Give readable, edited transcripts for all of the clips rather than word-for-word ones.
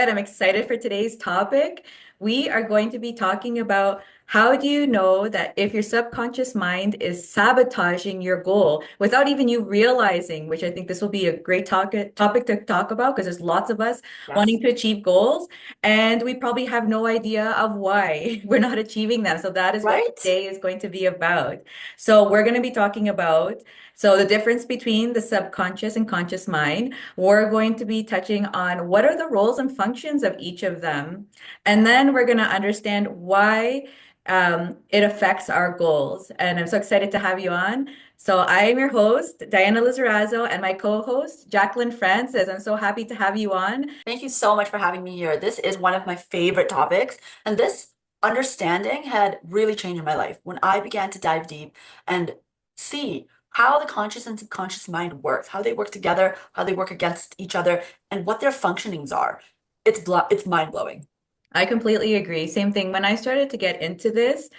I'm excited for today's topic. We are going to be talking about how do you know that if your subconscious mind is sabotaging your goal without even you realizing, which I think this will be a great topic to talk about because there's lots of us Yes. wanting to achieve goals, and we probably have no idea of why we're not achieving them. So that is what Right? today is going to be about. So we're going to be talking about the difference between the subconscious and conscious mind. We're going to be touching on what are the roles and functions of each of them. And then we're going to understand why it affects our goals. And I'm so excited to have you on. So I am your host, Diana Lizarazo, and my co-host, Jacqueline Francis. I'm so happy to have you on. Thank you so much for having me here. This is one of my favorite topics, and this understanding had really changed my life when I began to dive deep and see how the conscious and subconscious mind works, how they work together, how they work against each other, and what their functionings are. It's mind-blowing. I completely agree. Same thing. When I started to get into this,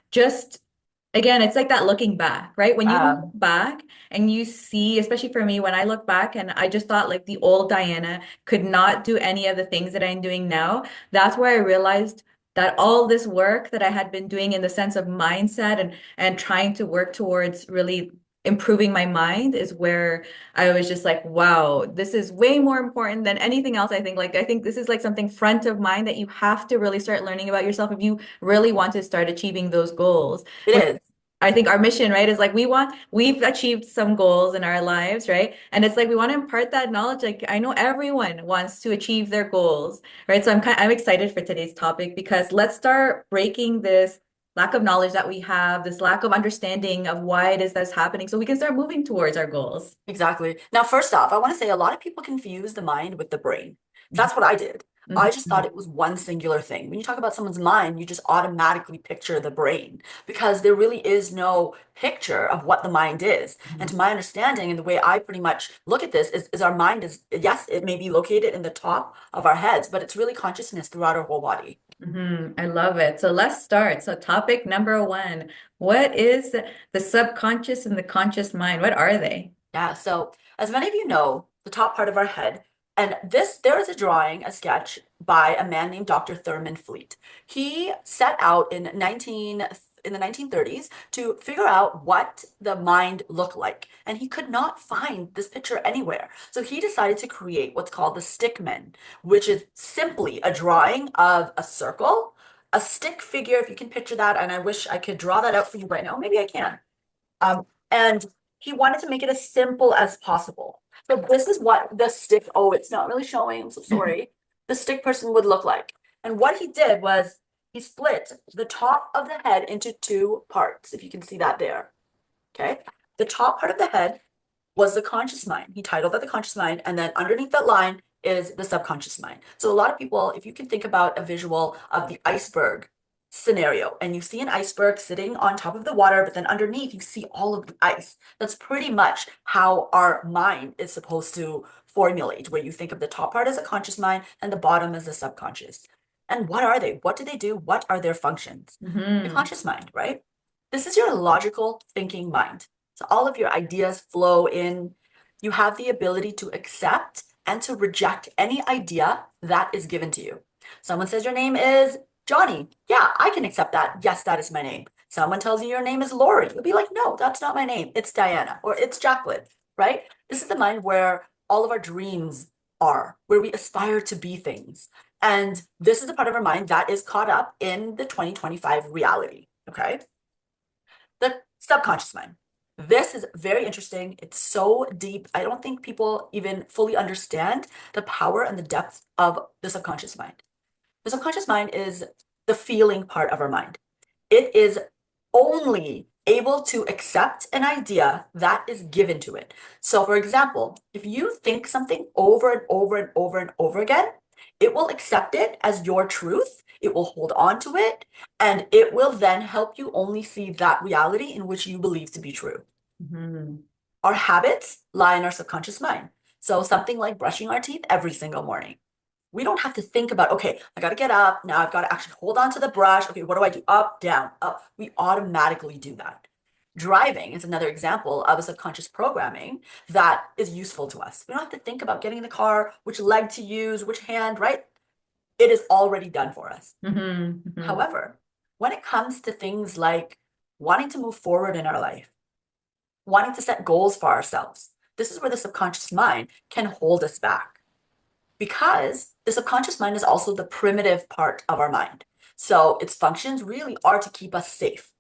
just again, it's like that looking back, right? When you look back and you see, especially for me, when I look back and I just thought like the old Diana could not do any of the things that I'm doing now, that's where I realized that all this work that I had been doing in the sense of mindset and trying to work towards really improving my mind is where I was just like, wow, this is way more important than anything else. I think this is like something front of mind that you have to really start learning about yourself if you really want to start achieving those goals. It is. I think our mission, right, is like we've achieved some goals in our lives, right? And it's like we want to impart that knowledge. Like I know everyone wants to achieve their goals, right? So I'm excited for today's topic because let's start breaking this lack of knowledge that we have, this lack of understanding of why it is that's happening, so we can start moving towards our goals. Exactly. Now, first off, I want to say a lot of people confuse the mind with the brain. That's what I did. I just thought Mhm. it was one singular thing. When you talk about someone's mind, you just automatically picture the brain because there really is no picture of what the mind is. And to my understanding, and the way I pretty much look at this is our mind is, yes, it may be located in the top of our heads, but it's really consciousness throughout our whole body. I love it. So let's start. So topic number one, what is the subconscious and the conscious mind? What are they? Yeah, so as many of you know, the top part of our head, and there is a drawing, a sketch by a man named Dr. Thurman Fleet. He set out in the 1930s to figure out what the mind looked like, and he could not find this picture anywhere. So he decided to create what's called the stickman, which is simply a drawing of a circle, a stick figure, if you can picture that, and I wish I could draw that out for you right now. Maybe I can. And he wanted to make it as simple as possible. So this is what the stick, oh, it's not really showing, I'm so sorry. The stick person would look like. And what he did was he split the top of the head into two parts, if you can see that there. Okay. The top part of the head was the conscious mind. He titled that the conscious mind. And then underneath that line is the subconscious mind. So a lot of people, if you can think about a visual of the iceberg scenario, and you see an iceberg sitting on top of the water, but then underneath you see all of the ice. That's pretty much how our mind is supposed to formulate, where you think of the top part as a conscious mind and the bottom as the subconscious. And what are they? What do they do? What are their functions? The Hmm. conscious mind, right? This is your logical thinking mind. So all of your ideas flow in. You have the ability to accept and to reject any idea that is given to you. Someone says your name is Johnny. Yeah, I can accept that. Yes, that is my name. Someone tells you your name is Lori. You'll be like, no, that's not my name. It's Diana or it's Jacqueline, right? This is the mind where all of our dreams are, where we aspire to be things. And this is the part of our mind that is caught up in the 2025 reality. Okay. The subconscious mind. This is very interesting. It's so deep. I don't think people even fully understand the power and the depth of the subconscious mind. The subconscious mind is the feeling part of our mind. It is only able to accept an idea that is given to it. So, for example, if you think something over and over and over and over again, it will accept it as your truth. It will hold on to it, and it will then help you only see that reality in which you believe to be true. Hmm. Our habits lie in our subconscious mind. So, something like brushing our teeth every single morning. We don't have to think about, okay, I got to get up. Now I've got to actually hold on to the brush. Okay, what do I do? Up, down, up. We automatically do that. Driving is another example of a subconscious programming that is useful to us. We don't have to think about getting in the car, which leg to use, which hand, right? It is already done for us. Hmm. Hmm. However, when it comes to things like wanting to move forward in our life, wanting to set goals for ourselves, this is where the subconscious mind can hold us back because the subconscious mind is also the primitive part of our mind. So its functions really are to keep us safe.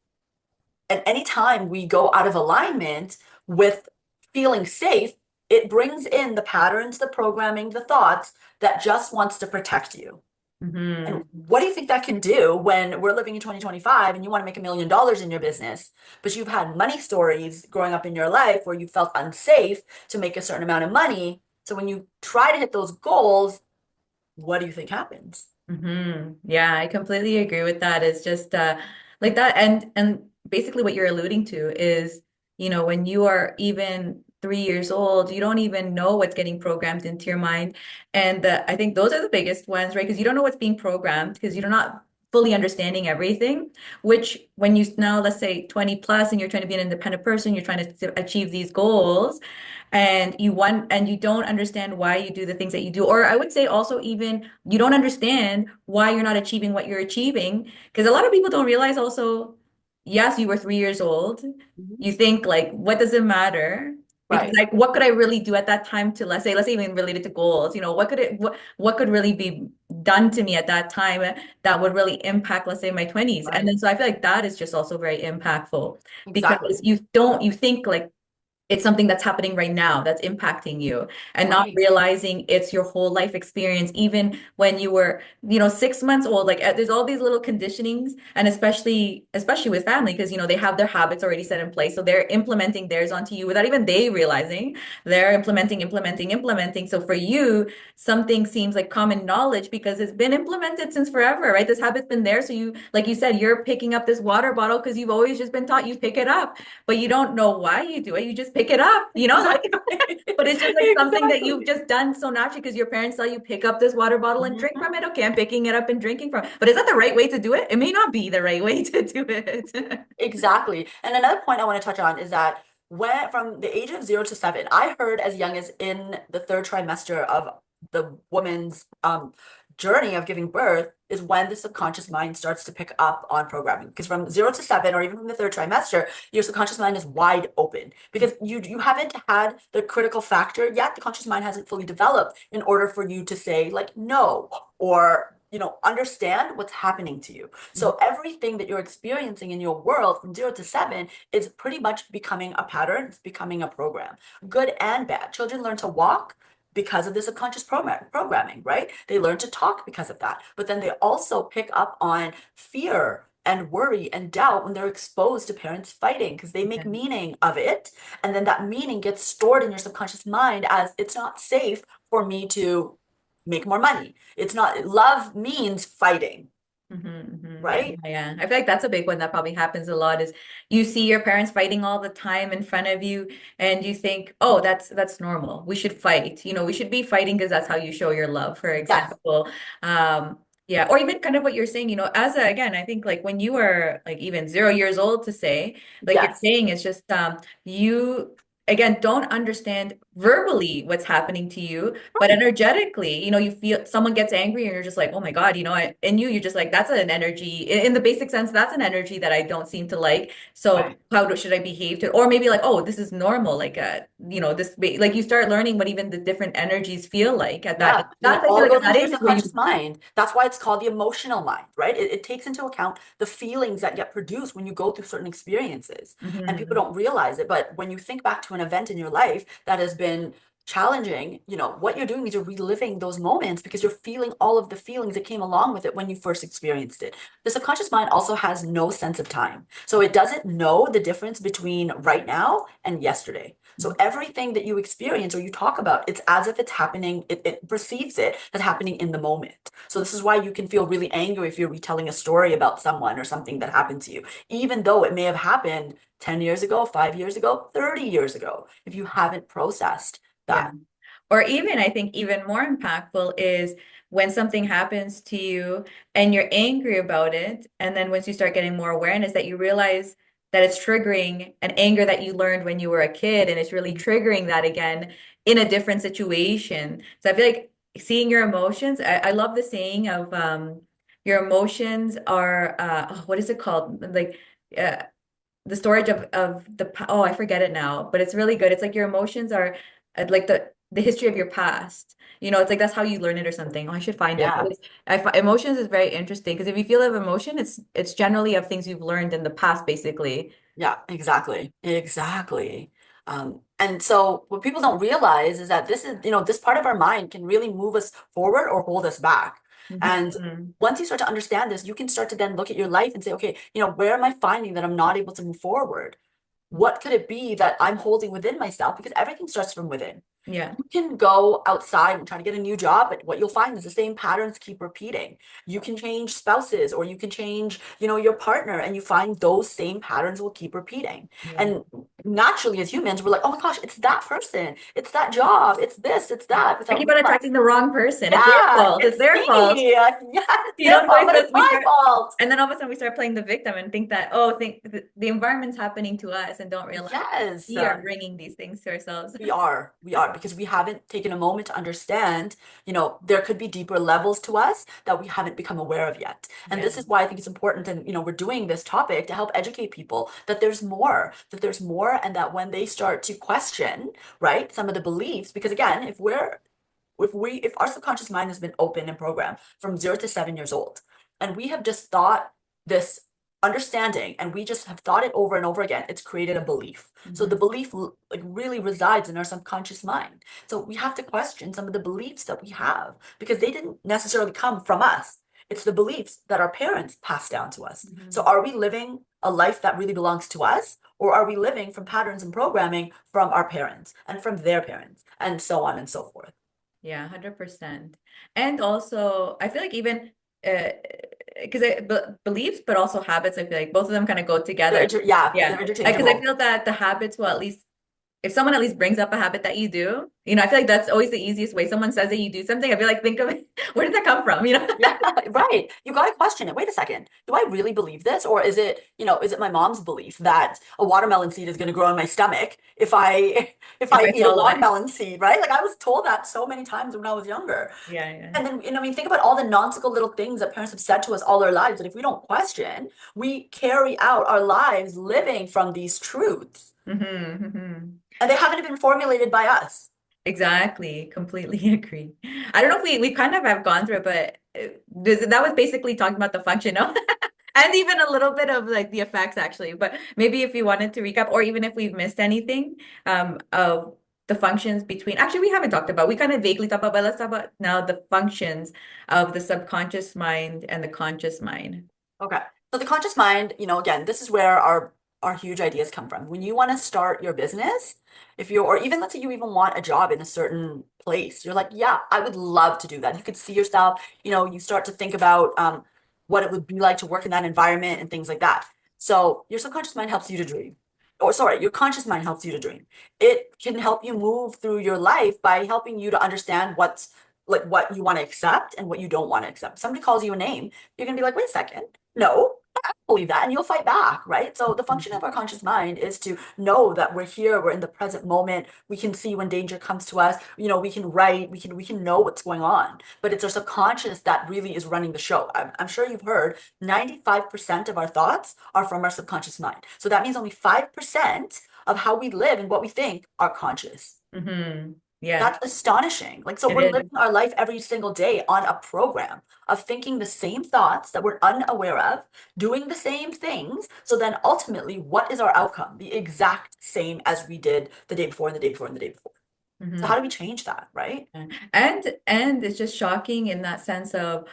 And anytime we go out of alignment with feeling safe, it brings in the patterns, the programming, the thoughts that just wants to protect you. And Hmm. what do you think that can do when we're living in 2025 and you want to make $1 million in your business, but you've had money stories growing up in your life where you felt unsafe to make a certain amount of money? So when you try to hit those goals, what do you think happens? Yeah, I completely agree with that. It's just like that, and basically what you're alluding to is, when you are even 3 years old, you don't even know what's getting programmed into your mind. And I think those are the biggest ones, right? Because you don't know what's being programmed because you're not fully understanding everything, which when you now, let's say 20 plus and you're trying to be an independent person, you're trying to achieve these goals and you don't understand why you do the things that you do, or I would say also even you don't understand why you're not achieving what you're achieving, because a lot of people don't realize also, yes, you were 3 years old, Mhm. you think like, what does it matter? Because Right, like, what could I really do at that time to, let's say even related to goals, what could really be done to me at that time that would really impact, let's say, my 20s. And right. then so I feel like that is just also very impactful because Exactly. you think like it's something that's happening right now that's impacting you and not Right. realizing it's your whole life experience, even when you were 6 months old. Like there's all these little conditionings, and especially with family, because they have their habits already set in place, so they're implementing theirs onto you without even they realizing they're implementing. So for you, something seems like common knowledge because it's been implemented since forever, right? This habit's been there, so you, like you said, you're picking up this water bottle because you've always just been taught you pick it up, but you don't know why you do it. You just pick it up, like, Exactly. but it's just like something that you've Exactly. just done so naturally because your parents saw you pick up this water bottle and drink Mhm. from it. Okay, I'm picking it up and drinking from it. But is that the right way to do it? It may not be the right way to do it. Exactly. And another point I want to touch on is that when from the age of 0 to 7, I heard as young as in the third trimester of the woman's journey of giving birth is when the subconscious mind starts to pick up on programming. Because from 0 to 7, or even from the third trimester, your subconscious mind is wide open because you haven't had the critical factor yet. The conscious mind hasn't fully developed in order for you to say like no or understand what's happening to you. So everything that you're experiencing in your world from 0 to 7 is pretty much becoming a pattern. It's becoming a program, good and bad. Children learn to walk because of the subconscious programming, right? They learn to talk because of that. But then they also pick up on fear and worry and doubt when they're exposed to parents fighting because they make Yeah. meaning of it. And then that meaning gets stored in your subconscious mind as it's not safe for me to make more money. It's not, love means fighting, Yeah, right? yeah. I feel like that's a big one that probably happens a lot is you see your parents fighting all the time in front of you and you think, oh, that's normal. We should fight. We should be fighting because that's how you show your love, for Yes, example. Yeah, or even kind of what you're saying, again, I think like when you are like even 0 years old to say, like you're yes, saying, it's just you again don't understand verbally what's happening to you, but right, energetically, you feel someone gets angry and you're just like, oh my God, and you're just like, that's an energy in the basic sense, that's an energy that I don't seem to like. So right. should I behave to, or maybe like, oh, this is normal. Like, like you start learning what even the different energies feel like at that age. Yeah. And That's, it I feel all like at goes that into your age is where subconscious you, mind. That's why it's called the emotional mind, right? It takes into account the feelings that get produced when you go through certain experiences. And people Mhm. don't realize it. But when you think back to an event in your life that has been challenging, what you're doing is you're reliving those moments because you're feeling all of the feelings that came along with it when you first experienced it. The subconscious mind also has no sense of time. So it doesn't know the difference between right now and yesterday. So everything that you experience or you talk about, it's as if it's happening, it perceives it as happening in the moment. So this is why you can feel really angry if you're retelling a story about someone or something that happened to you, even though it may have happened 10 years ago, 5 years ago, 30 years ago, if you haven't processed Yeah. that. Or even, I think, even more impactful is when something happens to you and you're angry about it. And then once you start getting more awareness, that you realize that it's triggering an anger that you learned when you were a kid. And it's really triggering that again in a different situation. So I feel like seeing your emotions. I love the saying of your emotions are what is it called? Like uh, the storage of oh, I forget it now, but it's really good. It's like your emotions are like the history of your past. You know, it's like that's how you learn it or something. Oh, I should find it. But Yeah. emotions is very interesting because if you feel of emotion, it's generally of things you've learned in the past, basically. Yeah, exactly. Exactly. And so what people don't realize is that this is, this part of our mind can really move us forward or hold us back. And Mhm. once you start to understand this, you can start to then look at your life and say, okay, where am I finding that I'm not able to move forward? What could it be that I'm holding within myself? Because everything starts from within. Yeah. You can go outside and try to get a new job, but what you'll find is the same patterns keep repeating. You can change spouses or you can change, your partner, and you find those same patterns will keep repeating. Yeah. And naturally, as humans, we're like, oh my gosh, it's that person, it's that job, it's this, it's that, I without keep on realizing, attracting the wrong person. It's their yeah, fault. It's it's their fault. me. Yeah, it's You their know, so fault, but it's we my start, fault. and then all of a sudden we start playing the victim and think that, oh, think the environment's happening to us and don't realize Yes. we are bringing these things to ourselves. We are, because we haven't taken a moment to understand, there could be deeper levels to us that we haven't become aware of yet. And Yeah. this is why I think it's important, and, we're doing this topic to help educate people that there's more, and that when they start to question, right, some of the beliefs, because again, if our subconscious mind has been open and programmed from 0 to 7 years old, and we have just thought this understanding and we just have thought it over and over again, it's created a belief. So the Hmm. belief like really resides in our subconscious mind. So we have to question some of the beliefs that we have because they didn't necessarily come from us. It's the beliefs that our parents passed down to us. So Hmm. are we living a life that really belongs to us, or are we living from patterns and programming from our parents and from their parents and so on and so forth? Yeah, 100%. And also, I feel like even uh because beliefs, but also habits, I feel like both of them kind of go together. Yeah, Yeah. they're Because I interchangeable. feel that the habits will at least if someone at least brings up a habit that you do, I feel like that's always the easiest way. Someone says that you do something, I feel like think of it, where did that come from? Yeah, right. You got to question it. Wait a second. Do I really believe this? Or is it my mom's belief that a watermelon seed is going to grow in my stomach if I if If I I eat a swallow it. watermelon seed, right? Like I was told that so many times when I was younger. Yeah, yeah. And then, I mean, think about all the nonsensical little things that parents have said to us all our lives that if we don't question, we carry out our lives living from these truths. Hmm. And they haven't been formulated by us. Exactly. Completely agree. I don't know if we kind of have gone through it, but that was basically talking about the function of and even a little bit of like the effects actually. But maybe if you wanted to recap, or even if we've missed anything, of the functions between actually we haven't talked about, we kind of vaguely talked about, but let's talk about now the functions of the subconscious mind and the conscious mind. Okay. So the conscious mind, again, this is where our huge ideas come from. When you want to start your business, if you're, or even let's say you even want a job in a certain place, you're like, yeah, I would love to do that. You could see yourself, you start to think about what it would be like to work in that environment and things like that. So your subconscious mind helps you to dream. Or sorry, your conscious mind helps you to dream. It can help you move through your life by helping you to understand what's like what you want to accept and what you don't want to accept. Somebody calls you a name, you're gonna be like, wait a second, no, I don't believe that, and you'll fight back, right? So the function of our conscious mind is to know that we're here, we're in the present moment. We can see when danger comes to us. We can write, we can know what's going on. But it's our subconscious that really is running the show. I'm sure you've heard 95% of our thoughts are from our subconscious mind. So that means only 5% of how we live and what we think are conscious. Hmm. Yeah, That's astonishing. Like, so it we're is. living our life every single day on a program of thinking the same thoughts that we're unaware of, doing the same things. So then ultimately, what is our outcome? The exact same as we did the day before and the day before and the day before. So how Hmm. do we change that, right? And it's just shocking in that sense of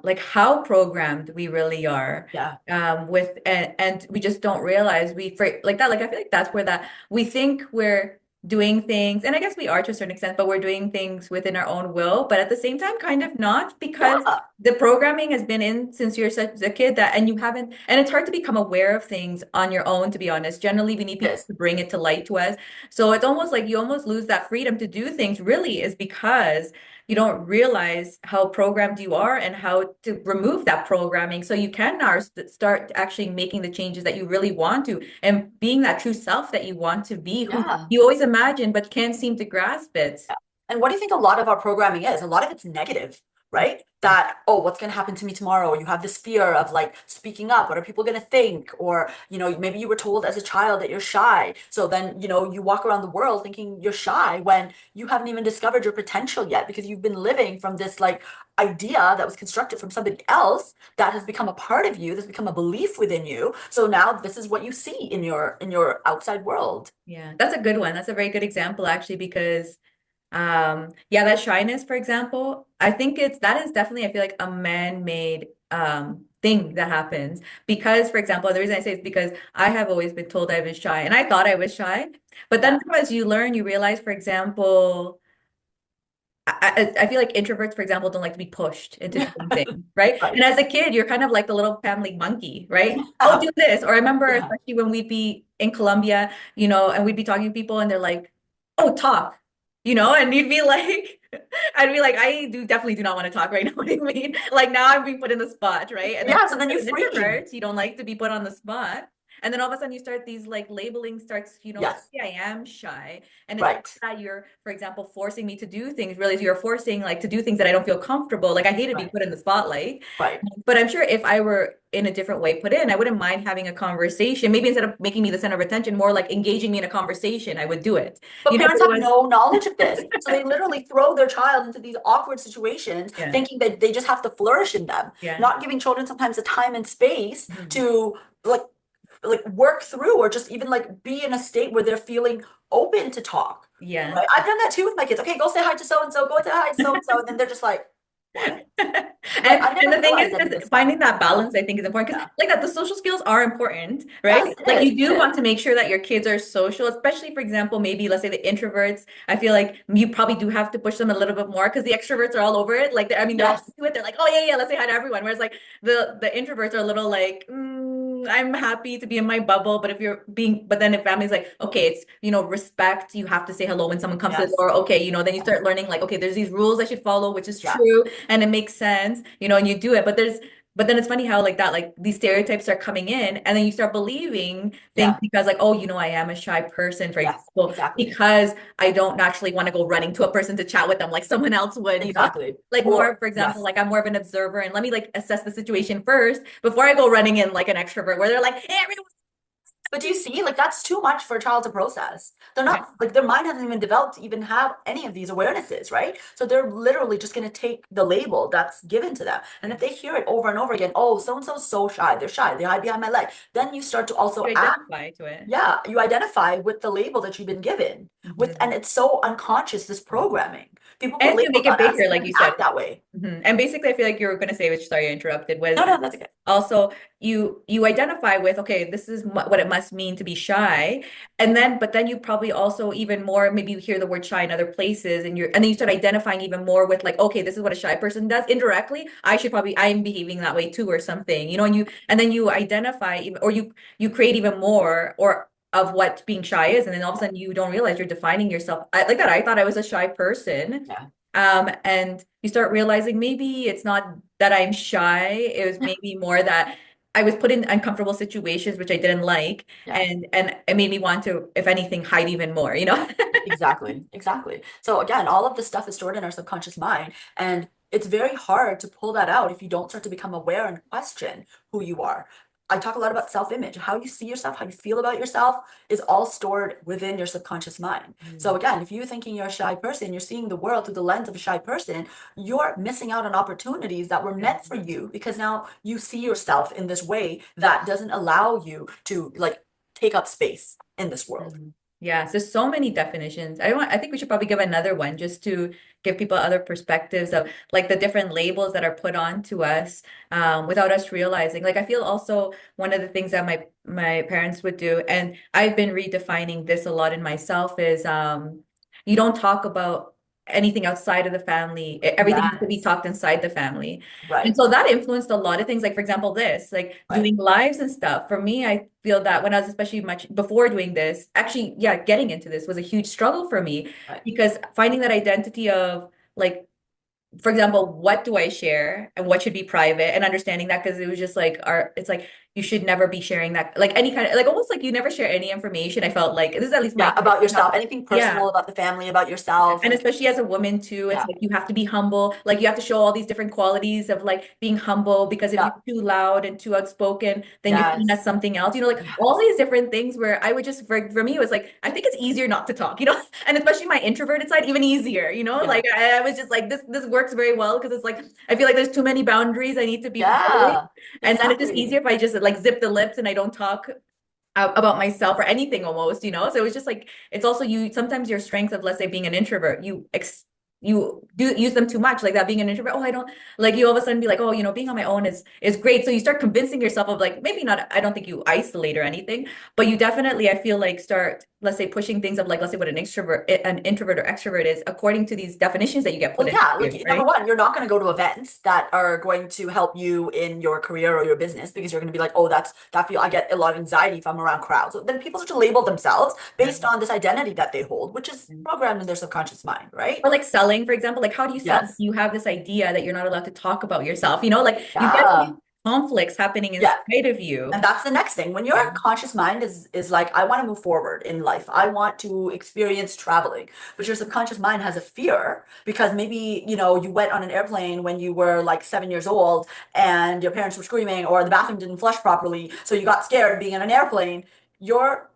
like how programmed we really are Yeah. with and we just don't realize like that like I feel like that's where that we think we're doing things and I guess we are to a certain extent but we're doing things within our own will but at the same time kind of not because Yeah. the programming has been in since you're such a kid that and you haven't and it's hard to become aware of things on your own to be honest generally we need It people is. to bring it to light to us so it's almost like you almost lose that freedom to do things really is because you don't realize how programmed you are and how to remove that programming so you can now start actually making the changes that you really want to and being that true self that you want to be who Yeah. you always imagine but can't seem to grasp it. And what do you think a lot of our programming is? A lot of it's negative, right? That, oh, what's going to happen to me tomorrow? You have this fear of like speaking up. What are people going to think? Or, maybe you were told as a child that you're shy. So then, you walk around the world thinking you're shy when you haven't even discovered your potential yet because you've been living from this like idea that was constructed from somebody else that has become a part of you, that's become a belief within you. So now this is what you see in your outside world. Yeah, that's a good one. That's a very good example actually, because yeah, that shyness, for example, I think that is definitely, I feel like a man-made thing that happens. Because, for example, the reason I say it's because I have always been told I was shy and I thought I was shy. But then Yeah. as you learn, you realize, for example, I feel like introverts, for example, don't like to be pushed into doing things, right? Right. And as a kid, you're kind of like the little family monkey, right? Oh, Yeah. do this. Or I remember, Yeah. especially when we'd be in Colombia, and we'd be talking to people and they're like, oh, talk, and you'd be like, I'd be like, definitely do not want to talk right now. What do you mean? Like now I'm being put in the spot, right? And then Yeah. So then you as an freeze. introvert, you don't like to be put on the spot. And then all of a sudden you start these like labeling starts, Yes. maybe I am shy. And it's not Right. that you're, for example, forcing me to do things, really, you're forcing like to do things that I don't feel comfortable. Like I hate to be Right. put in the spotlight. Right. But I'm sure if I were in a different way put in, I wouldn't mind having a conversation. Maybe instead of making me the center of attention, more like engaging me in a conversation, I would do it. But If parents it have was, no knowledge of this. So they literally throw their child into these awkward situations, yeah, thinking that they just have to flourish in them, yeah, not giving children sometimes the time and space mhm, to like work through or just even like be in a state where they're feeling open to talk. yeah. Right? I've done that too with my kids. Okay, go say hi to so and so, go say hi to so and so, and then they're just like, what? Right? I And never the thing realized is, any of this stuff. finding that balance, I think, is important because, Yeah. like that, the social skills are important, Yes, right? it Like is. you It do is. want to make sure that your kids are social, especially, for example, maybe let's say the introverts. I feel like you probably do have to push them a little bit more because the extroverts are all over it. Like, I mean, they're all Yes. into it. They're like, oh yeah, yeah, let's say hi to everyone. Whereas like the introverts are a little like, I'm happy to be in my bubble. But then if family's like, okay, it's respect. You have to say hello when someone comes to the Yes. door. Okay, then you Yes. start learning like, okay, there's these rules I should follow, which is Yeah. true and it makes sense, and you do it. But then it's funny how like that, like these stereotypes are coming in, and then you start believing things Yeah. because like, oh, I am a shy person, for Yes. example, Exactly. because I don't naturally want to go running to a person to chat with them like someone else would, Exactly. like more, Or for example, yes. like I'm more of an observer and let me like assess the situation first before I go running in like an extrovert where they're like, hey, everyone. But do you see, like that's too much for a child to process. They're Yeah. not like their mind hasn't even developed to even have any of these awarenesses, right? So they're literally just going to take the label that's given to them. And if they hear it over and over again, oh, so and so's so shy, they're shy, they hide behind my leg, then you start to You also act. identify to it. Yeah, you identify with the label that you've been given with, and Mhm. it's so unconscious, this programming. People put And to labels make it on us bigger, and like then you said. act that way. And basically, I feel like you were going to say, which sorry I interrupted, was No, no, that's okay. also you identify with, okay, this is what it must mean to be shy, but then you probably also even more maybe you hear the word shy in other places, and then you start identifying even more with like, okay, this is what a shy person does indirectly. I'm behaving that way too, or something, and then you identify even, or you create even more or of what being shy is, and then all of a sudden you don't realize you're defining yourself like that. I thought I was a shy person. Yeah. And you start realizing maybe it's not that I'm shy. It was maybe more that I was put in uncomfortable situations which I didn't like, Yes. and it made me want to, if anything, hide even more. Exactly, exactly. So again, all of this stuff is stored in our subconscious mind, and it's very hard to pull that out if you don't start to become aware and question who you are. I talk a lot about self-image. How you see yourself, how you feel about yourself is all stored within your subconscious mind. So Mm. again, if you're thinking you're a shy person, you're seeing the world through the lens of a shy person, you're missing out on opportunities that were Yeah. meant for you because now you see yourself in this way that doesn't allow you to like take up space in this world. Mhm. Yeah, so many definitions. I think we should probably give another one just to give people other perspectives of like the different labels that are put on to us without us realizing. Like I feel also one of the things that my parents would do, and I've been redefining this a lot in myself, is you don't talk about anything outside of the family. Everything has to be Yes. talked inside the family. And Right. so that influenced a lot of things. Like, for example, this, like Right. doing lives and stuff. For me, I feel that when I was especially much before doing this, actually, yeah, getting into this was a huge struggle for me Right. because finding that identity of like, for example, what do I share and what should be private and understanding that because it was just like it's like you should never be sharing that, like any kind of, like almost like you never share any information. I felt like this is at least my Yeah, experience. about yourself, anything Yeah. personal about the family, about yourself, And like especially as a woman too, it's yeah, like you have to be humble. Like you have to show all these different qualities of like being humble because if you're yeah, too loud and too outspoken, then you're seen as yes, something else. You know, like all yes, these different things where I would just for me it was like I think it's easier not to talk, you know? And especially my introverted side, even easier, you know? yeah, Like I was just like this works very well because it's like I feel like there's too many boundaries I need to be following. yeah, And then it's just easier exactly. if I just like zip the lips and I don't talk about myself or anything almost, you know? So it's just like it's also you sometimes your strength of let's say being an introvert, you do use them too much like that being an introvert. Oh, I don't like you all of a sudden be like, oh, you know, being on my own is great. So you start convincing yourself of like maybe not I don't think you isolate or anything, but you definitely I feel like start let's say pushing things of like let's say what an introvert or extrovert is according to these definitions that you get put Well, in, yeah, like number right? one, you're not going to go to events that are going to help you in your career or your business because you're going to be like, oh, that feel I get a lot of anxiety if I'm around crowds. So then people start to label themselves Yeah. based on this identity that they hold, which is programmed in their subconscious mind, right? Or like selling, for example, like how do you sell? Yes. You have this idea that you're not allowed to talk about yourself, you know, like you get all these Yeah. conflicts happening Yeah. inside of you. And that's the next thing. When Yeah. your conscious mind is like, I want to move forward in life. I want to experience traveling. But your subconscious mind has a fear because maybe, you went on an airplane when you were like 7 years old and your parents were screaming or the bathroom didn't flush properly, so you got scared being in an airplane. You're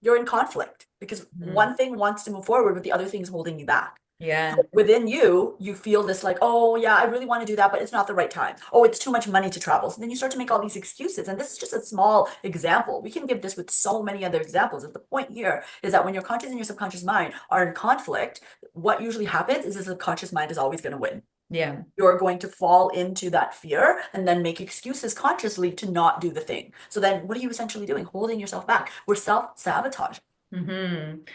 you're in conflict because Mhm. one thing wants to move forward, but the other thing is holding you back. Yeah. So within you, you feel this like, oh yeah, I really want to do that, but it's not the right time. Oh, it's too much money to travel. So then you start to make all these excuses. And this is just a small example. We can give this with so many other examples. And the point here is that when your conscious and your subconscious mind are in conflict, what usually happens is the subconscious mind is always going to win. Yeah. You're going to fall into that fear and then make excuses consciously to not do the thing. So then what are you essentially doing? Holding yourself back. We're self-sabotaging.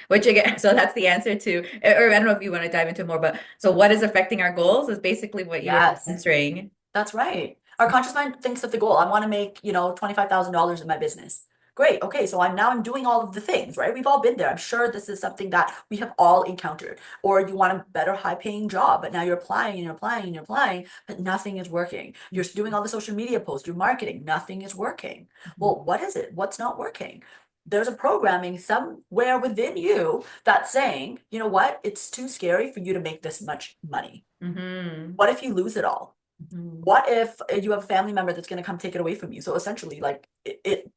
Which again, so that's the answer to, or I don't know if you want to dive into more, but so what is affecting our goals is basically what you were Yes. answering. That's right. Our conscious mind thinks of the goal. I want to make, $25,000 in my business. Great. Okay. So I'm doing all of the things, right? We've all been there. I'm sure this is something that we have all encountered. Or you want a better high paying job, but now you're applying and you're applying and you're applying, but nothing is working. You're doing all the social media posts, you're marketing, nothing is working. Well, what is it? What's not working? There's a programming somewhere within you that's saying, you know what? It's too scary for you to make this much money. Mm-hmm. What if you lose it all? Hmm. What if you have a family member that's going to come take it away from you? So essentially, like it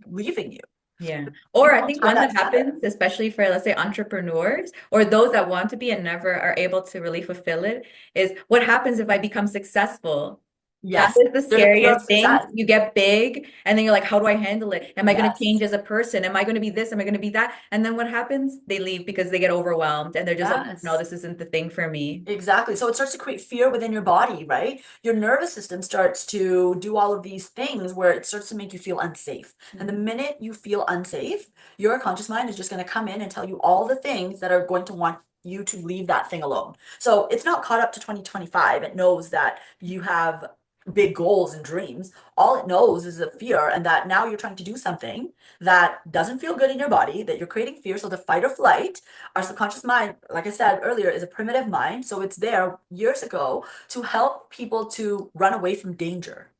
leaving you. Yeah. You Or I don't think tie one that that together. happens, especially for, let's say, entrepreneurs or those that want to be and never are able to really fulfill it, is what happens if I become successful? That Yes, is the there's a fear of scariest thing. success. You get big, and then you're like, how do I handle it? Am I going to change Yes, as a person? Am I going to be this? Am I going to be that? And then what happens? They leave because they get overwhelmed and they're just like, no, yes. this isn't the thing for me. Exactly. So it starts to create fear within your body, right? Your nervous system starts to do all of these things where it starts to make you feel unsafe. And the Mhm. minute you feel unsafe, your conscious mind is just going to come in and tell you all the things that are going to want you to leave that thing alone. So it's not caught up to 2025. It knows that you have big goals and dreams. All it knows is a fear, and that now you're trying to do something that doesn't feel good in your body, that you're creating fear. So the fight or flight, our subconscious mind, like I said earlier, is a primitive mind. So it's there years ago to help people to run away from danger,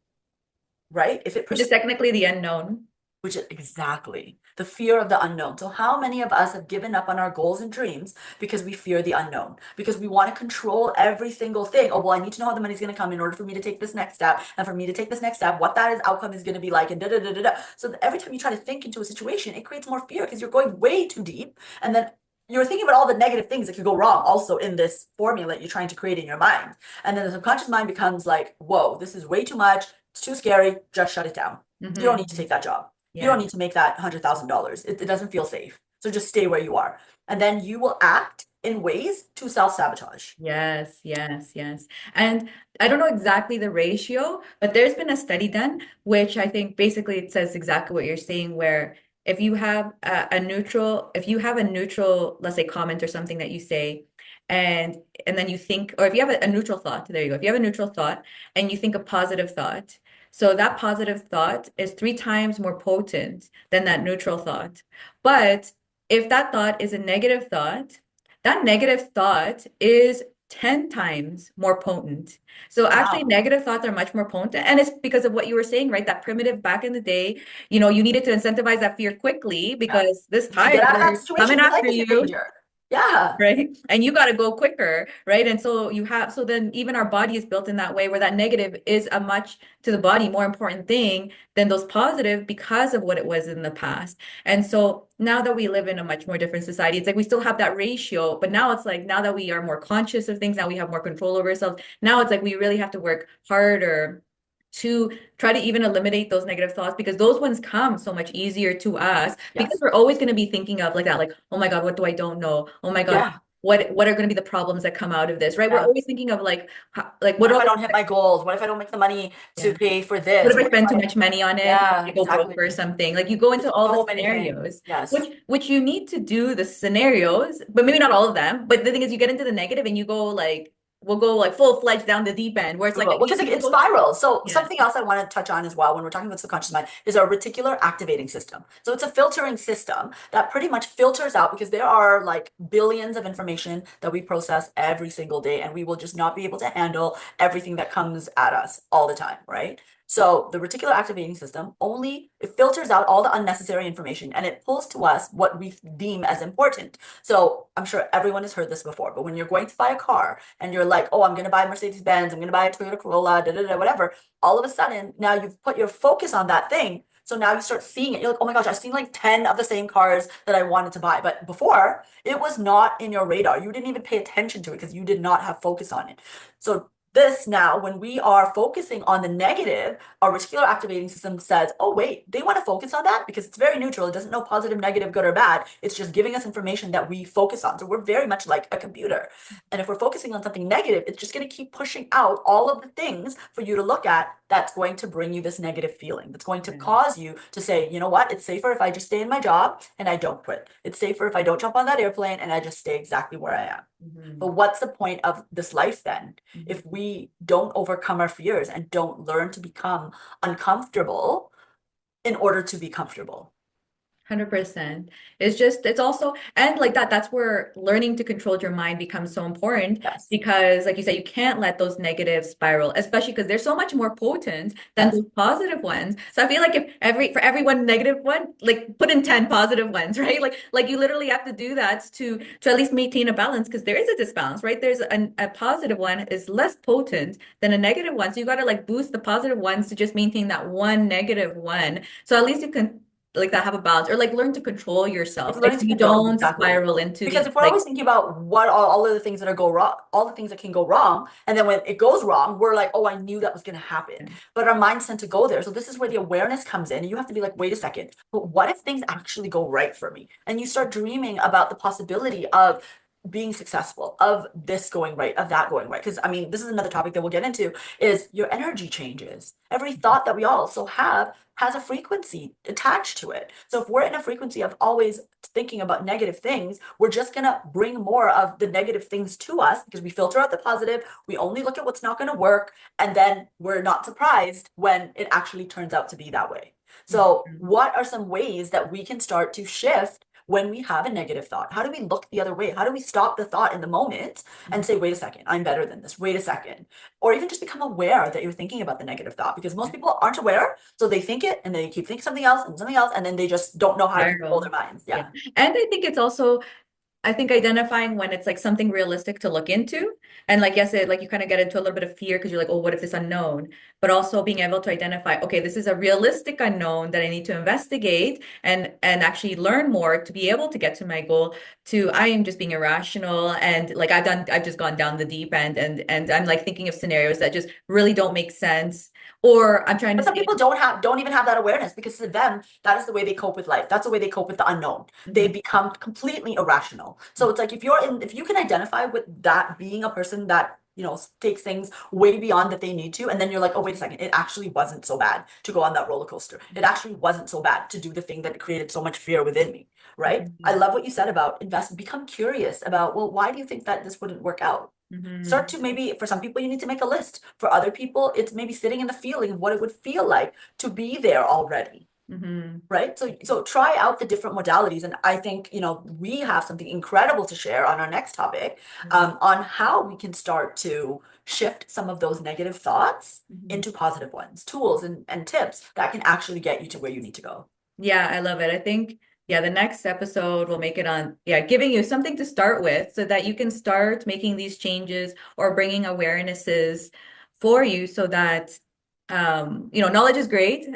right? If it Which is perceives, technically the unknown. which is exactly the fear of the unknown. So how many of us have given up on our goals and dreams because we fear the unknown? Because we want to control every single thing. Oh, well, I need to know how the money's going to come in order for me to take this next step. And for me to take this next step, what that is outcome is going to be like, and da da da da da. So every time you try to think into a situation, it creates more fear because you're going way too deep. And then you're thinking about all the negative things that could go wrong also in this formula you're trying to create in your mind. And then the subconscious mind becomes like, whoa, this is way too much. It's too scary. Just shut it down. You don't need to Hmm. take that job. You Yeah. don't need to make that $100,000. It doesn't feel safe. So just stay where you are. And then you will act in ways to self-sabotage. Yes, yes, yes. And I don't know exactly the ratio, but there's been a study done, which I think basically it says exactly what you're saying, where if you have if you have a neutral, let's say comment or something that you say, and then you think, or if you have a neutral thought, there you go. If you have a neutral thought and you think a positive thought, so that positive thought is 3 times more potent than that neutral thought. But if that thought is a negative thought, that negative thought is 10 times more potent. So actually Wow. negative thoughts are much more potent. And it's because of what you were saying, right? That primitive back in the day, you needed to incentivize that fear quickly Yeah. because this To get out of that tiger situation, coming your life after is in you. danger. Yeah. Right? And you got to go quicker, right? And so then even our body is built in that way where that negative is a much to the body more important thing than those positive because of what it was in the past. And so now that we live in a much more different society, it's like we still have that ratio, but now it's like now that we are more conscious of things, now we have more control over ourselves. Now it's like we really have to work harder to try to even eliminate those negative thoughts because those ones come so much easier to us because Yes. we're always going to be thinking of like that, like, oh my God, what do I don't know? Oh my God, Yeah. what are going to be the problems that come out of this, right? We're Yeah. always thinking of like, like what What do if I I, don't hit my goals? What if I don't make the money to yeah. pay for What this? if I What if spend too I, much money on it? yeah, I go broke exactly. or something. Like you go There's into all the so many things. scenarios, Yes. which you need to do the scenarios, but maybe not all of them. But the thing is, you get into the negative and you go like, we'll go like full fledged down the deep end, where it's We like will. I Well, need because people it go, spirals. So yeah, something else I want to touch on as well when we're talking about subconscious mind is our reticular activating system. So it's a filtering system that pretty much filters out because there are like billions of information that we process every single day, and we will just not be able to handle everything that comes at us all the time, right? So the reticular activating system only it filters out all the unnecessary information and it pulls to us what we deem as important. So I'm sure everyone has heard this before, but when you're going to buy a car and you're like, oh, I'm going to buy a Mercedes Benz, I'm going to buy a Toyota Corolla, da, da, da, whatever, all of a sudden now you've put your focus on that thing. So now you start seeing it. You're like, oh my gosh, I've seen like 10 of the same cars that I wanted to buy. But before, it was not in your radar. You didn't even pay attention to it because you did not have focus on it. So this now, when we are focusing on the negative, our reticular activating system says, oh, wait, they want to focus on that because it's very neutral. It doesn't know positive, negative, good or bad. It's just giving us information that we focus on. So we're very much like a computer. And if we're focusing on something negative, it's just going to keep pushing out all of the things for you to look at that's going to bring you this negative feeling, that's going to yeah. cause you to say, you know what, it's safer if I just stay in my job and I don't quit. It's safer if I don't jump on that airplane and I just stay exactly where I am. But Mhm. what's the point of this life then Mhm. if we don't overcome our fears and don't learn to become uncomfortable in order to be comfortable? 100%. It's also, and like that's where learning to control your mind becomes so important Yes. because, like you said, you can't let those negatives spiral, especially because they're so much more potent than Yes. those positive ones. So I feel like if for every one negative one, like put in 10 positive ones, right? Like you literally have to do that to at least maintain a balance because there is a disbalance, right? There's a positive one is less potent than a negative one. So you got to like boost the positive ones to just maintain that one negative one. So at least you can like that have a balance or like learn to control It's yourself, right? learning So to you control don't exactly. spiral into Because these if we're like always thinking about what all of the things that are go wrong, all the things that can go wrong, and then when it goes wrong, we're like, oh, I knew that was going to happen. But our minds tend to go there. So this is where the awareness comes in. And you have to be like, wait a second, but what if things actually go right for me? And you start dreaming about the possibility of being successful, of this going right, of that going right. Because I mean, this is another topic that we'll get into is your energy changes. Every thought that we also have has a frequency attached to it. So if we're in a frequency of always thinking about negative things, we're just going to bring more of the negative things to us because we filter out the positive. We only look at what's not going to work. And then we're not surprised when it actually turns out to be that way. So, Mhm. what are some ways that we can start to shift when we have a negative thought? How do we look the other way? How do we stop the thought in the moment and say, wait a second, I'm better than this. Wait a second. Or even just become aware that you're thinking about the negative thought because most people aren't aware. So they think it and they keep thinking something else, and then they just don't know how to control their spiral. minds. Yeah. Yeah. And I think it's also I think identifying when it's like something realistic to look into. And like, yes, it like you kind of get into a little bit of fear because you're like, oh, what if this unknown? But also being able to identify, okay, this is a realistic unknown that I need to investigate and actually learn more to be able to get to my goal. To I am just being irrational and like I've just gone down the deep end and I'm like thinking of scenarios that just really don't make sense. Or I'm trying to But some say, people don't even have that awareness because to them, that is the way they cope with life. That's the way they cope with the unknown. They mhm, become completely irrational. So it's like if you can identify with that being a person that takes things way beyond that they need to, and then you're like, oh, wait a second, it actually wasn't so bad to go on that roller coaster. It actually wasn't so bad to do the thing that created so much fear within me, right? I mhm, love what you said about invest, become curious about, well, why do you think that this wouldn't work out? Start mhm. to maybe, for some people, you need to make a list. For other people, it's maybe sitting in the feeling of what it would feel like to be there already. Mm-hmm. right? So try out the different modalities. And I think, you know, we have something incredible to share on our next topic, on how we can start to shift some of those negative thoughts Mm-hmm. into positive ones, tools and tips that can actually get you to where you need to go. Yeah, I love it. I think, yeah, the next episode will make it on, yeah, giving you something to start with so that you can start making these changes or bringing awarenesses for you so that, knowledge is great,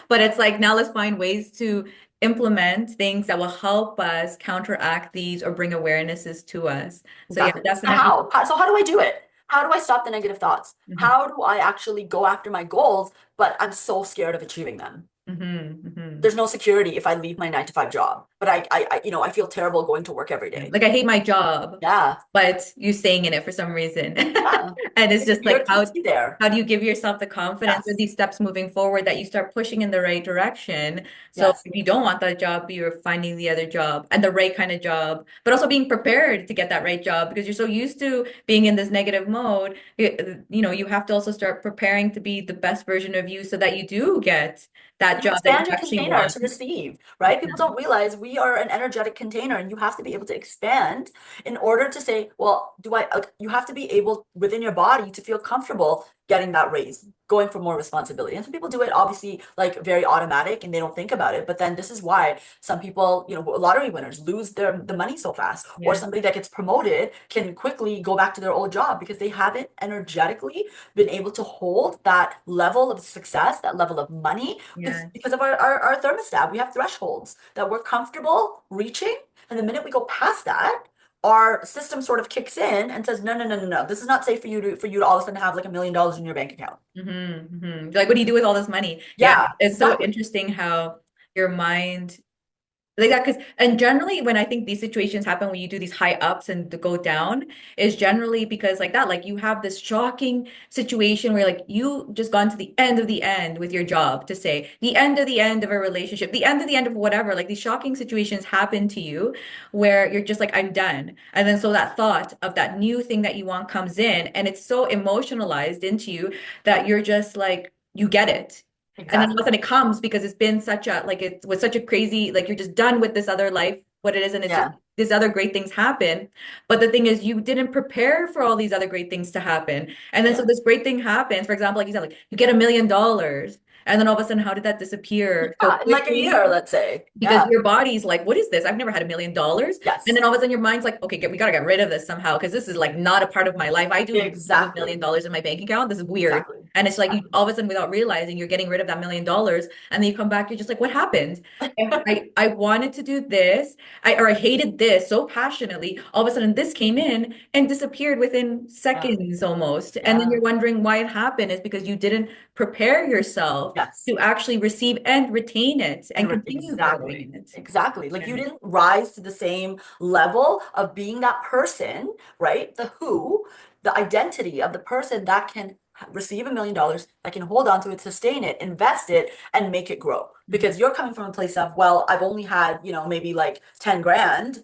but it's like now let's find ways to implement things that will help us counteract these or bring awarenesses to us. So yeah, Exactly. So definitely. so how do I do it? How do I stop the negative thoughts? Hmm. How do I actually go after my goals, but I'm so scared of achieving them? Hmm. Hmm. There's no security if I leave my 9 to 5 job, but I feel terrible going to work every day. Like I hate my job, Yeah. but you staying in it for some reason. Yeah. And it's Because just fear like keeps you there. how do you give yourself the confidence with Yes. these steps moving forward that you start pushing in the right direction? So Yes. if you don't want that job, you're finding the other job and the right kind of job, but also being prepared to get that right job because you're so used to being in this negative mode. You have to also start preparing to be the best version of you so that you do get that And you job that you expand your actually container want. to receive, Yeah. right? People don't realize we are an energetic container and you have to be able to expand in order to say, well, you have to be able within your body to feel comfortable getting that raise, going for more responsibility. And some people do it obviously like very automatic and they don't think about it. But then this is why some people, lottery winners lose the money so fast, or Yeah. somebody that gets promoted can quickly go back to their old job because they haven't energetically been able to hold that level of success, that level of money, Yeah. because of our thermostat. We have thresholds that we're comfortable reaching. And the minute we go past that, our system sort of kicks in and says, no, no, no, no, no. This is not safe for you to all of a sudden have like $1 million in your bank account. Mm-hmm, mm-hmm. Like, what do you do with all this money? Yeah, Yeah, it's so exactly. interesting how your mind like that, because and generally when I think these situations happen when you do these high ups and to go down is generally because like that, like you have this shocking situation where like you just gone to the end of the end with your job to say the end of a relationship, the end of whatever, like these shocking situations happen to you where you're just like, I'm done. And then so that thought of that new thing that you want comes in and it's so emotionalized into you that you're just like, you get it. And then all of a Exactly. sudden it comes because it's been such a like it was such a crazy like you're just done with this other life, what it is, and it's just Yeah. these other great things happen. But the thing is, you didn't prepare for all these other great things to happen. And then so Yeah. this great thing happens. For example, like you said, like you get $1 million, and then all of a sudden, how did that disappear so Yeah. In like a quickly? year, let's say. Because Yeah. your body's like, what is this? I've never had $1 million. And Yes. then all of a sudden your mind's like, okay, we gotta get rid of this somehow because this is like not a part of my life. I do have a million Exactly. dollars in my bank account. This is weird. Exactly. And it's like you Exactly. all of a sudden without realizing you're getting rid of that $1 million. And then you come back, you're just like, what happened? I wanted to do this. I hated this so passionately. All of a sudden this came in and disappeared within Yeah. seconds almost. And then Yeah. you're wondering why it happened is because you didn't prepare yourself Yes. to actually receive and retain it and continue growing Exactly. in it. Exactly. Like Yeah. you didn't rise to the same level of being that person, right? The identity of the person that can receive $1 million, that can hold on to it, sustain it, invest it, and make it grow. Mhm. Because you're coming from a place of, well, I've only had, maybe like 10 grand,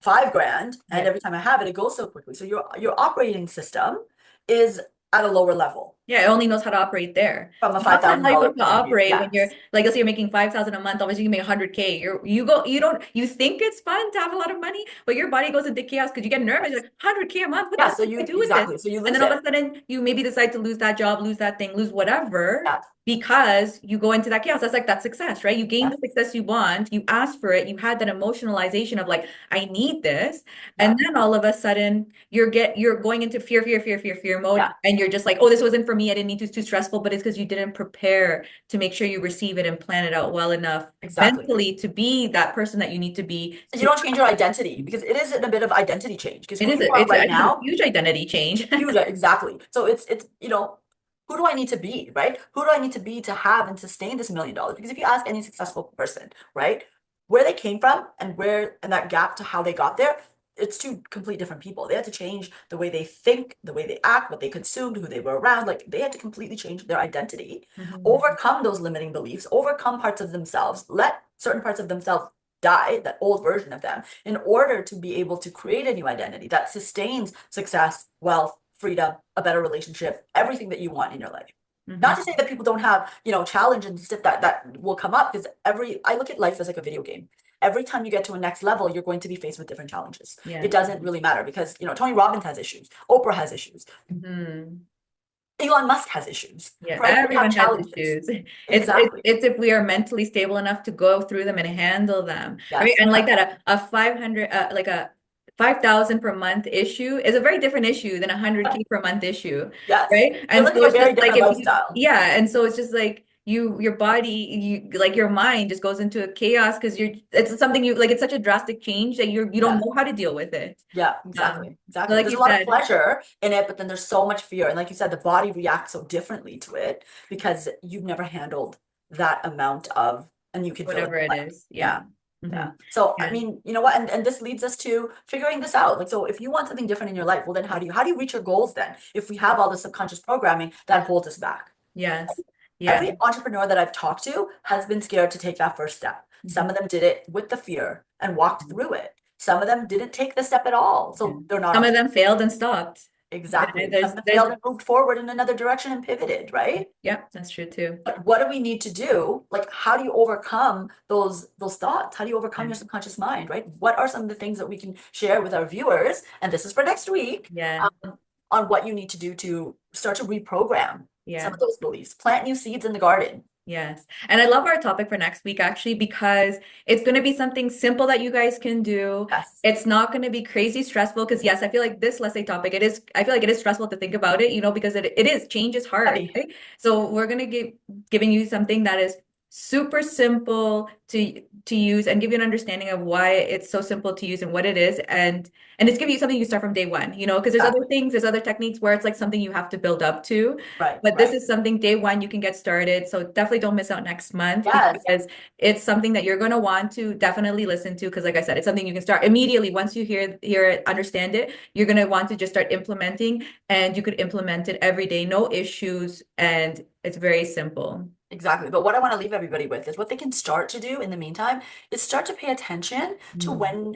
5 grand, and Yeah. every time I have it, it goes so quickly. So your operating system is at a lower level Yeah, it only knows how to operate there. from a It's five not that thousand how you're dollar supposed to point of view. operate when you're Yes. like, let's say you're making 5,000 a month, obviously you can make 100K. You don't you think it's fun to have a lot of money, but your body goes into chaos because you get nervous. You're Yes. like 100K a month, what the Yeah. heck So do I you do with this? exactly. So you And lose then all of it. a sudden you maybe decide to lose that job, lose that thing, lose whatever Yeah. because you go into that chaos. That's like that success, right? You gain the Yes. success you want, you ask for it, you had that emotionalization of like, I need this. Yeah. And then all of a sudden you're going into fear mode, Yeah. and you're just like, oh, this wasn't for me. I didn't need to. It's too stressful. But it's because you didn't prepare to make sure you receive it and plan it out well enough Exactly. mentally to be that person that you need to be. So you To don't change your identity because it is in a bit of identity change because it who is you are it's right a now, huge identity change. huge, exactly. So it's who do I need to be, right? Who do I need to be to have and sustain this $1 million? Because if you ask any successful person, right, where they came from and that gap to how they got there, it's two complete different people. They had to change the way they think, the way they act, what they consumed, who they were around. Like they had to completely change their identity, Mhm. overcome those limiting beliefs, overcome parts of themselves, let certain parts of themselves die, that old version of them, in order to be able to create a new identity that sustains success, wealth, freedom, a better relationship, everything that you want in your life. Not to Hmm. say that people don't have, challenge and stuff that will come up, because I look at life as like a video game. Every time you get to a next level, you're going to be faced with different challenges. It Yes. doesn't really matter because, Tony Robbins has issues, Oprah has issues, Hmm. Elon Musk has issues, Yeah, right? They have everyone has challenges. issues. Exactly. It's if we are mentally stable enough to go through them and handle them, right? Yes. And like that, a 500, like a 5,000 per month issue is a very different issue than a 100K per month issue, Yes. right? You're And so living a it's very just like different if you, lifestyle. yeah, and so it's just like your body, like your mind just goes into a chaos because it's something you like. It's such a drastic change that you don't Yeah. know how to deal with it. Yeah, Um, exactly. so Exactly. like There's a you lot of said, pleasure in it, but then there's so much fear. And like you said, the body reacts so differently to it because you've never handled that amount of, and you can fill in whatever the it blank. is, yeah. Yeah. Hmm. Yeah. So I Yeah. mean, you know what? And this leads us to figuring this out. Like, so if you want something different in your life, well then how do you reach your goals then? If we have all the subconscious programming that holds us back. Yes. Yeah. Every entrepreneur that I've talked to has been scared to take that first step. Some Mhm. of them did it with the fear and walked through it. Some of them didn't take the step at all. Yeah. So they're not Some of entrepreneurs. them failed and stopped. Exactly. Some of them There's, failed and moved forward in another direction and pivoted, right? yeah, that's true too. But what do we need to do? Like, how do you overcome those thoughts? How do you overcome Yeah. your subconscious mind, right? What are some of the things that we can share with our viewers? And this is for next week, Yeah. on what you need to do to start to reprogram some Yeah. of those beliefs. Plant new seeds in the garden. Yes. And I love our topic for next week actually because it's going to be something simple that you guys can do. Yes. It's not going to be crazy stressful because yes, I feel like this let's say topic, I feel like it is stressful to think about it, because it is change is hard, Heavy. right? So we're going to give giving you something that is super simple to use and give you an understanding of why it's so simple to use and what it is and it's giving you something you start from day one, because Exactly. there's other techniques where it's like something you have to build up to. Right, But this right. is something day one you can get started. So definitely don't miss out next month Yes, because it's something that you're going to want to definitely listen to. Because like I said, it's something you can start immediately once you hear it, understand it. You're going to want to just start implementing, and you could implement it every day, no issues, and it's very simple. exactly. But what I want to leave everybody with is what they can start to do in the meantime is start to pay attention to Mm. when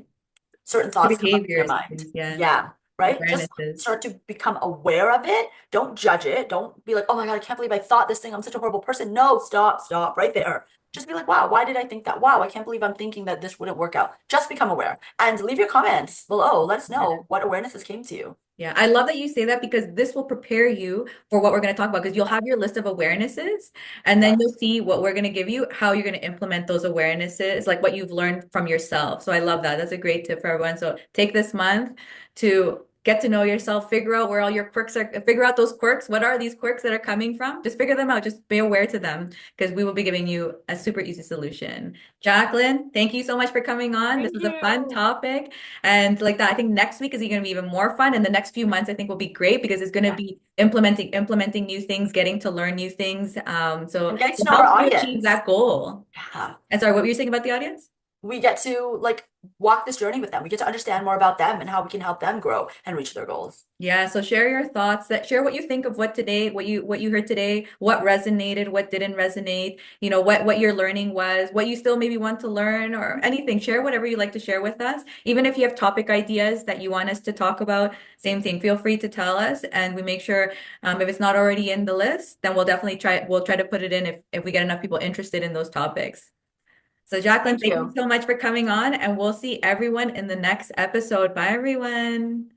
certain Your thoughts come up in their behaviors, mind. things, yeah, Yeah, right? Just awarenesses. start to become aware of it. Don't judge it. Don't be like, oh my God, I can't believe I thought this thing. I'm such a horrible person. No, stop, stop right there. Just be like, wow, why did I think that? Wow, I can't believe I'm thinking that this wouldn't work out. Just become aware and leave your comments below. Let us Yeah. know what awarenesses came to you. Yeah, I love that you say that because this will prepare you for what we're going to talk about because you'll have your list of awarenesses and then Yes. you'll see what we're going to give you, how you're going to implement those awarenesses, like what you've learned from yourself. So I love that. That's a great tip for everyone. So take this month to get to know yourself, figure out where all your quirks are, figure out those quirks. What are these quirks that are coming from? Just figure them out. Just be aware to them because we will be giving you a super easy solution. Jacqueline, thank you so much for coming on. This Thank was a fun you. topic. And like that, I think next week is going to be even more fun. And the next few months, I think will be great because it's going to Yeah. be implementing new things, getting to learn new things. So And getting to to know our help you achieve audience. that goal. Yeah. And sorry, what were you saying about the audience? We get to like walk this journey with them. We get to understand more about them and how we can help them grow and reach their goals. Yeah, so share your thoughts, that share what you think of what you heard today, what resonated, what didn't resonate, what your learning was, what you still maybe want to learn or anything. Share whatever you like to share with us. Even if you have topic ideas that you want us to talk about, same thing. Feel free to tell us and we make sure if it's not already in the list, then we'll try to put it in if we get enough people interested in those topics. So Jacqueline, Thank thank you you. so much for coming on and we'll see everyone in the next episode. Bye everyone.